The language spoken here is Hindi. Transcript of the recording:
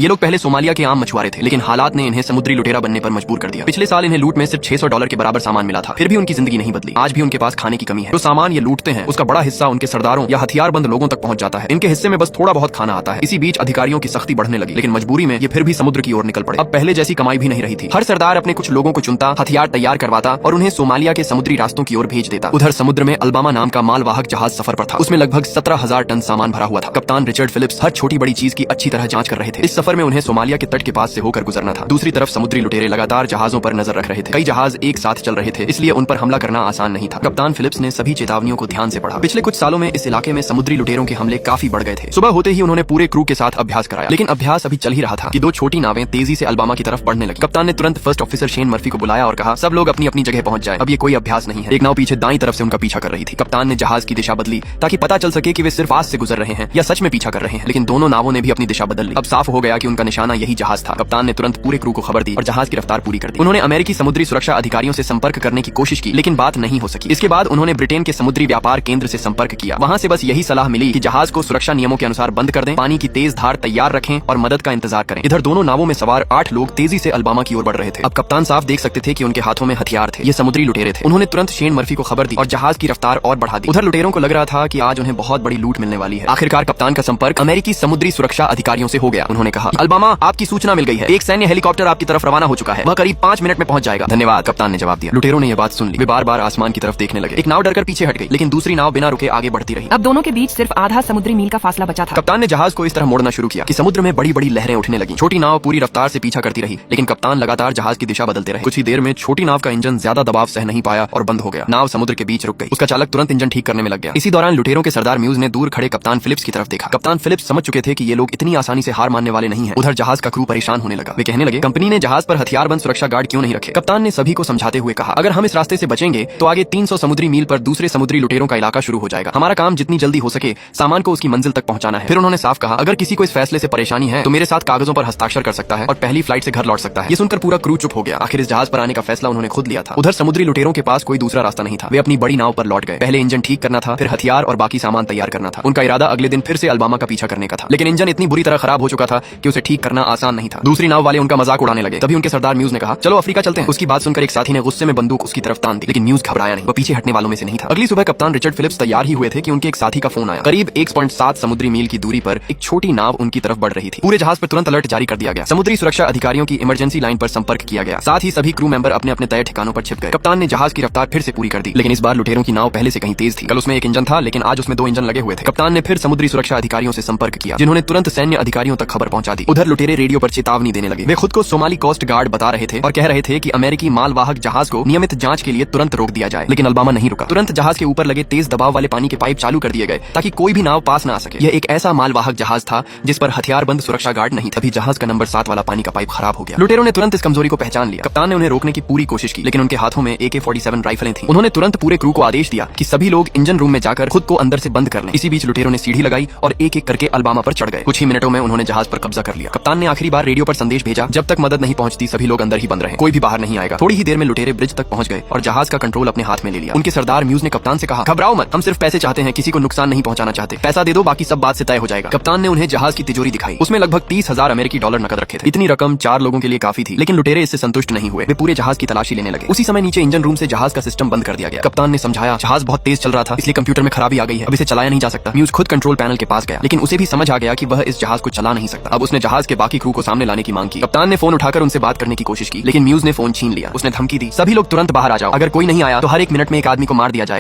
ये लोग पहले सोमालिया के आम मछुआरे थे, लेकिन हालात ने इन्हें समुद्री लुटेरा बनने पर मजबूर कर दिया। पिछले साल इन्हें लूट में सिर्फ $600 के बराबर सामान मिला था, फिर भी उनकी जिंदगी नहीं बदली। आज भी उनके पास खाने की कमी है। जो सामान ये लूटते हैं उसका बड़ा हिस्सा उनके सरदारों या हथियारबंद लोगों तक पहुंच जाता है। इनके हिस्से में बस थोड़ा बहुत खाना आता है। इसी बीच अधिकारियों की सख्ती बढ़ने लगी, लेकिन मजबूरी में ये फिर भी समुद्र की ओर निकल पड़े। अब पहले जैसी कमाई भी नहीं रही थी। हर सरदार अपने कुछ लोगों को चुनता, हथियार तैयार करवाता और उन्हें सोमालिया के समुद्री रास्तों की ओर भेज देता। उधर समुद्र में अल्बामा नाम का मालवाहक जहाज सफर पर था। उसमें लगभग 17,000 टन सामान भरा हुआ था। कप्तान रिचर्ड फिलिप्स हर छोटी बड़ी चीज की अच्छी तरह जांच कर रहे थे। इस सफर में उन्हें सोमालिया के तट के पास से होकर गुजरना था। दूसरी तरफ समुद्री लुटेरे लगातार जहाजों पर नजर रख रहे थे। कई जहाज एक साथ चल रहे थे, इसलिए उन पर हमला करना आसान नहीं था। कप्तान फिलिप्स ने सभी चेतावनियों को ध्यान से पढ़ा। पिछले कुछ सालों में इस इलाके में समुद्री लुटेरों के हमले काफी बढ़ गए थे। सुबह होते ही उन्होंने पूरे क्रू के साथ अभ्यास कराया, लेकिन अभ्यास अभी चल ही रहा था कि दो छोटी नावें तेजी से अल्बामा की तरफ बढ़ने लगी। कप्तान ने तुरंत फर्स्ट ऑफिसर शेन मर्फी को बुलाया और कहा, सब लोग अपनी अपनी जगह पहुंच जाएं। अब ये कोई अभ्यास नहीं है। एक नाव पीछे दाईं तरफ से उनका पीछा कर रही थी। कप्तान ने जहाज की दिशा बदली ताकि पता चल सके कि वे सिर्फ पास से गुजर रहे हैं या सच में पीछा कर रहे हैं, लेकिन दोनों नावों ने भी अपनी दिशा बदल ली। अब साफ हो गया कि उनका निशाना यही जहाज था। कप्तान ने तुरंत पूरे क्रू को खबर दी और जहाज की रफ्तार पूरी कर दी। उन्होंने अमेरिकी समुद्री सुरक्षा अधिकारियों से संपर्क करने की कोशिश की, लेकिन बात नहीं हो सकी। इसके बाद उन्होंने ब्रिटेन के समुद्री व्यापार केंद्र से संपर्क किया। वहां से बस यही सलाह मिली कि जहाज को सुरक्षा नियमों के अनुसार बंद कर दें, पानी की तेज धार तैयार रखें और मदद का इंतजार करें। इधर दोनों नावों में सवार 8 लोग तेजी से अल्बामा की ओर बढ़ रहे थे। अब कप्तान साफ देख सकते थे कि उनके हाथों में हथियार थे। ये समुद्री लुटेरे थे। उन्होंने तुरंत शेन मर्फी को खबर दी और जहाज की रफ्तार और बढ़ा दी। उधर लुटेरों को लग रहा था कि आज उन्हें बहुत बड़ी लूट मिलने वाली है। आखिरकार कप्तान का संपर्क अमेरिकी समुद्री सुरक्षा अधिकारियों से हो गया। उन्होंने कहा, अल्बामा, आपकी सूचना मिल गई है। एक सैन्य हेलीकॉप्टर आपकी तरफ रवाना हो चुका है। वह करीब 5 मिनट में पहुंच जाएगा। धन्यवाद, कप्तान ने जवाब दिया। लुटेरों ने यह बात सुन ली। वे बार बार आसमान की तरफ देखने लगे। एक नाव डरकर पीछे हट गई, लेकिन दूसरी नाव बिना रुके आगे बढ़ती रही। अब दोनों के बीच सिर्फ आधा समुद्री मील का फासला बचा था। कप्तान ने जहाज को इस तरह मोड़ना शुरू किया कि समुद्र में बड़ी बड़ी लहरें उठने लगी। छोटी नाव पूरी रफ्तार से पीछा करती रही, लेकिन कप्तान लगातार जहाज की दिशा बदलते रहे। कुछ ही देर में छोटी नाव का इंजन ज्यादा दबाव सह नहीं पाया और बंद हो गया। नाव समुद्र के बीच रुक गई। उसका चालक तुरंत इंजन ठीक करने में लग गया। इसी दौरान लुटेरों के सरदार म्यूज ने दूर खड़े कप्तान फिलिप्स की तरफ देखा। कप्तान फिलिप्स समझ चुके थे कि ये लोग इतनी आसानी से हार मानने वाले नहीं हैं। उधर जहाज का क्रू परेशान होने लगा। वे कहने लगे, कंपनी ने जहाज पर हथियारबंद सुरक्षा गार्ड क्यों नहीं रखे? कप्तान ने सभी को समझाते हुए कहा, अगर हम इस रास्ते से बचेंगे तो आगे 300 समुद्री मील पर दूसरे समुद्री लुटेरों का इलाका शुरू हो जाएगा। हमारा काम जितनी जल्दी हो सके सामान को उसकी मंजिल तक पहुंचाना है। फिर उन्होंने साफ कहा, अगर किसी को इस फैसले से परेशानी है तो मेरे साथ कागजों पर हस्ताक्षर कर सकता है और पहली फ्लाइट से घर लौट सकता है। ये सुनकर पूरा क्रू चुप हो गया। आखिर इस जहाज पर आने का फैसला उन्होंने खुद लिया था। उधर समुद्री लुटेरों के पास कोई दूसरा रास्ता नहीं था। वे अपनी बड़ी नाव पर लौट गए। पहले इंजन ठीक करना था, फिर हथियार और बाकी सामान तैयार करना था। उनका इरादा अगले दिन फिर से अल्बामा का पीछा करने का था, लेकिन इंजन इतनी बुरी तरह खराब हो चुका था कि उसे ठीक करना आसान नहीं था। दूसरी नाव वाले उनका मजाक उड़ाने लगे। तभी उनके सरदार म्यूज ने कहा, चलो अफ्रीका चलते हैं। उसकी बात सुनकर एक साथी ने गुस्से में बंदूक उसकी तरफ तान दी, लेकिन म्यूज घबराया नहीं। वो पीछे हटने वालों में से नहीं था। अगली सुबह कप्तान रिचर्ड फिलिप्स तैयार ही हुए थे कि उनके एक साथी का फोन आया। करीब 1.7 समुद्री मील की दूरी पर एक छोटी नाव उनकी तरफ बढ़ रही थी। पूरे जहाज पर तुरंत अलर्ट जारी कर दिया गया। समुद्री सुरक्षा अधिकारियों की इमरजेंसी लाइन पर संपर्क किया गया। साथ ही सभी क्रू मेंबर अपने अपने तय ठिकानों पर छिप गए। कप्तान ने जहाज की रफ्तार फिर से पूरी कर दी, लेकिन इस बार लुटेरों की नाव पहले से कहीं तेज थी। कल उसमें एक इंजन था, लेकिन आज उसमें 2 इंजन लगे हुए थे। कप्तान ने फिर समुद्री सुरक्षा अधिकारियों से संपर्क किया, जिन्होंने तुरंत सैन्य अधिकारियों तक खबर पहुंचा दी। उधर लुटेरे रेडियो पर चेतावनी देने लगे। वे खुद को सोमाली कोस्ट गार्ड बता रहे थे और कह रहे थे कि अमेरिकी मालवाहक जहाज को नियमित जांच के लिए तुरंत रोक दिया जाए, लेकिन अल्बामा नहीं रुका। तुरंत जहाज के ऊपर लगे तेज दबाव वाले पानी के पाइप चालू कर दिए गए ताकि कोई भी नाव पास न आ सके। यह एक ऐसा मालवाहक जहाज था जिस पर हथियारबंद सुरक्षा गार्ड नहीं था। तभी जहाज का नंबर 7 वाला पानी का पाइप खराब हो गया। लुटेरों ने तुरंत इस कमजोरी को पहचान लिया। कप्तान ने उन्हें रोकने की पूरी कोशिश की, लेकिन उनके हाथों में AK-47 राइफलें थी। उन्होंने तुरंत पूरे क्रू को आदेश दिया कि सभी लोग इंजन रूम में जाकर खुद को अंदर से बंद कर लें। इसी बीच लुटेरों ने सीढ़ी लगाई और एक एक करके अल्बामा पर चढ़ गए। कुछ ही मिनटों में उन्होंने जहाज पर कब्जा कर लिया। कप्तान ने आखिरी बार रेडियो पर संदेश भेजा, जब तक मदद नहीं पहुंचती सभी लोग अंदर ही बंद रहे, कोई भी बाहर नहीं आएगा। थोड़ी ही देर में लुटेरे ब्रिज तक पहुंच गए और जहाज का कंट्रोल अपने हाथ में ले लिया। उनके सरदार म्यूज ने कप्तान से कहा, घबराओ मत, हम सिर्फ पैसे चाहते हैं, किसी को नुकसान नहीं पहुंचाना चाहते। पैसा दे दो, बाकी सब बात से तय हो जाएगा। कप्तान ने उन्हें जहाज की तिजोरी दिखाई। उसमें लगभग 30,000 अमेरिकी डॉलर नकद रखे थे। इतनी रकम 4 लोगों के लिए काफी थी, लेकिन लुटेरे इससे संतुष्ट नहीं हुए। वे पूरे जहाज की तलाशी लेने लगे। उसी समय नीचे इंजन रूम से जहाज का सिस्टम बंद कर दिया गया। कप्तान ने समझाया, जहाज बहुत तेज चल रहा था, इसलिए कंप्यूटर में खराबी आ गई है, अब इसे चलाया नहीं जा सकता। म्यूज खुद कंट्रोल पैनल के पास गया, लेकिन उसे भी समझ आ गया कि वह इस जहाज को चला नहीं सकता। अब उसने जहाज के बाकी क्रू को सामने लाने की मांग की। कप्तान ने फोन उठाकर उनसे बात करने की कोशिश की, लेकिन म्यूज ने फोन छीन लिया। उसने धमकी दी, सभी लोग तुरंत बाहर आ जाओ, अगर कोई नहीं आया तो हर 1 मिनट में एक आदमी को मार दिया जाएगा।